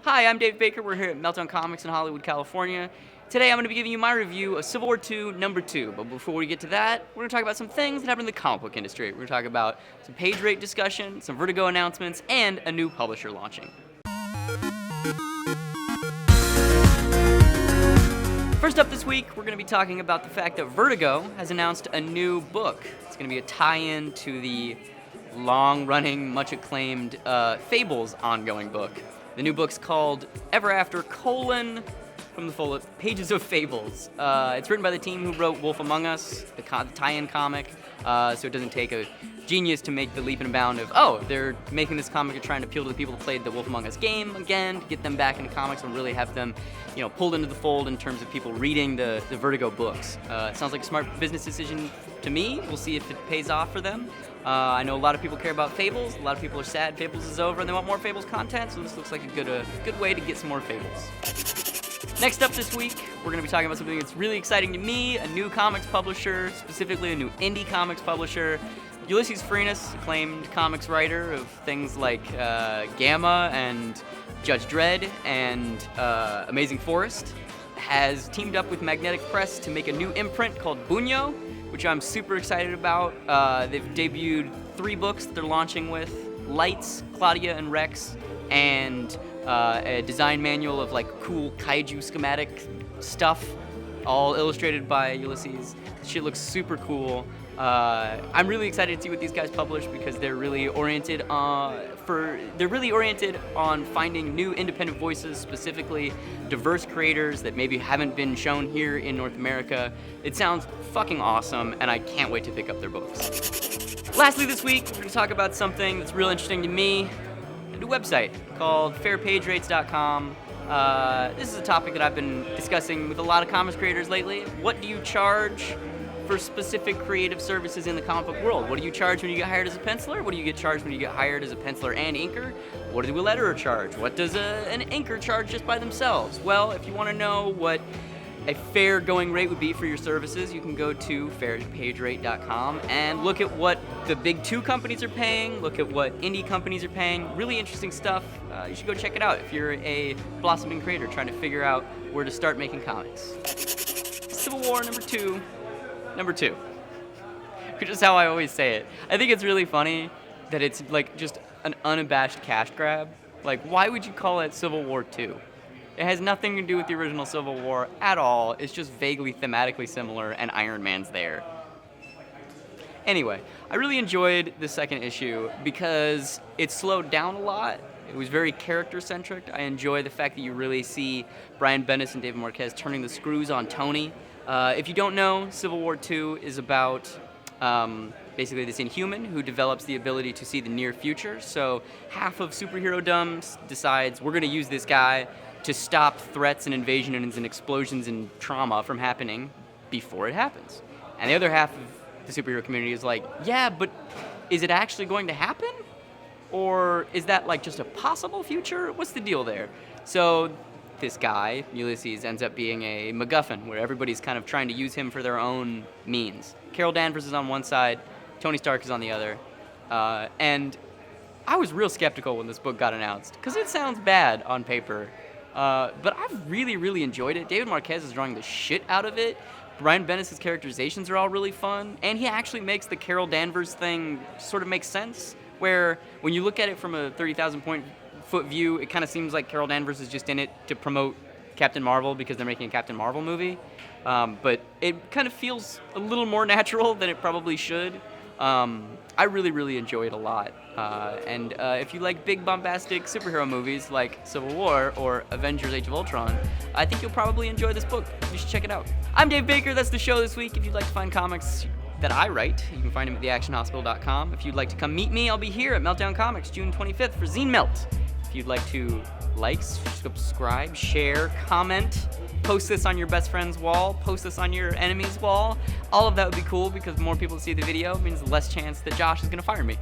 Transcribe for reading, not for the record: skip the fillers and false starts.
Hi, I'm Dave Baker. We're here at Meltdown Comics in Hollywood, California. Today I'm going to be giving you my review of Civil War II #2. But before we get to that, we're going to talk about some things that happen in the comic book industry. We're going to talk about some page rate discussion, some Vertigo announcements, and a new publisher launching. First up this week, we're going to be talking about the fact that Vertigo has announced a new book. It's going to be a tie-in to the long-running, much-acclaimed Fables ongoing book. The new book's called Ever After: From the Full Pages of Fables. It's written by the team who wrote Wolf Among Us, the tie-in comic, so it doesn't take a genius to make the leap and bound of, oh, they're making this comic and trying to appeal to the people who played the Wolf Among Us game again, to get them back into comics and really have them, pulled into the fold in terms of people reading the Vertigo books. It sounds like a smart business decision to me. We'll see if it pays off for them. I know a lot of people care about Fables. A lot of people are sad Fables is over and they want more Fables content, so this looks like a good way to get some more Fables. Next up this week, we're going to be talking about something that's really exciting to me, a new comics publisher, specifically a new indie comics publisher. Ulysses Freitas, acclaimed comics writer of things like Gamma and Judge Dredd and Amazing Forest, has teamed up with Magnetic Press to make a new imprint called Boon Yo, which I'm super excited about. They've debuted 3 books that they're launching with: Lights, Claudia and Rex, and a design manual of cool kaiju schematic stuff, all illustrated by Ulysses. Shit looks super cool. I'm really excited to see what these guys publish because they're really oriented on finding new independent voices, specifically diverse creators that maybe haven't been shown here in North America. It sounds fucking awesome, and I can't wait to pick up their books. Lastly this week, we're going to talk about something that's real interesting to me, a new website called fairpagerates.com. This is a topic that I've been discussing with a lot of comics creators lately. What do you charge for specific creative services in the comic book world? What do you charge when you get hired as a penciler? What do you get charged when you get hired as a penciler and inker? What do a letterer charge? What does an inker charge just by themselves? Well, if you want to know what a fair going rate would be for your services, you can go to fairpagerate.com and look at what the big 2 companies are paying, look at what indie companies are paying. Really interesting stuff. You should go check it out if you're a blossoming creator trying to figure out where to start making comics. Civil War number 2, which is how I always say it. I think it's really funny that it's just an unabashed cash grab. Why would you call it Civil War 2? It has nothing to do with the original Civil War at all. It's just vaguely thematically similar, and Iron Man's there. Anyway, I really enjoyed the second issue because it slowed down a lot. It was very character-centric. I enjoy the fact that you really see Brian Bendis and David Marquez turning the screws on Tony. If you don't know, Civil War II is about basically this Inhuman who develops the ability to see the near future. So half of superhero-dom decides we're going to use this guy to stop threats and invasions and explosions and trauma from happening before it happens. And the other half of the superhero community is like, yeah, but is it actually going to happen? Or is that just a possible future? What's the deal there? So this guy, Ulysses, ends up being a MacGuffin, where everybody's kind of trying to use him for their own means. Carol Danvers is on one side, Tony Stark is on the other. And I was real skeptical when this book got announced, because it sounds bad on paper. But I've really, really enjoyed it. David Marquez is drawing the shit out of it. Brian Bendis' characterizations are all really fun. And he actually makes the Carol Danvers thing sort of make sense, where when you look at it from a 30,000-foot view, it kind of seems like Carol Danvers is just in it to promote Captain Marvel because they're making a Captain Marvel movie. But it kind of feels a little more natural than it probably should. I really, really enjoy it a lot. And if you like big, bombastic superhero movies like Civil War or Avengers Age of Ultron, I think you'll probably enjoy this book. You should check it out. I'm Dave Baker. That's the show this week. If you'd like to find comics that I write, you can find them at theactionhospital.com. If you'd like to come meet me, I'll be here at Meltdown Comics June 25th for Zine Melt. If you'd like to subscribe, share, comment, post this on your best friend's wall, post this on your enemy's wall, all of that would be cool because the more people see the video means the less chance that Josh is going to fire me.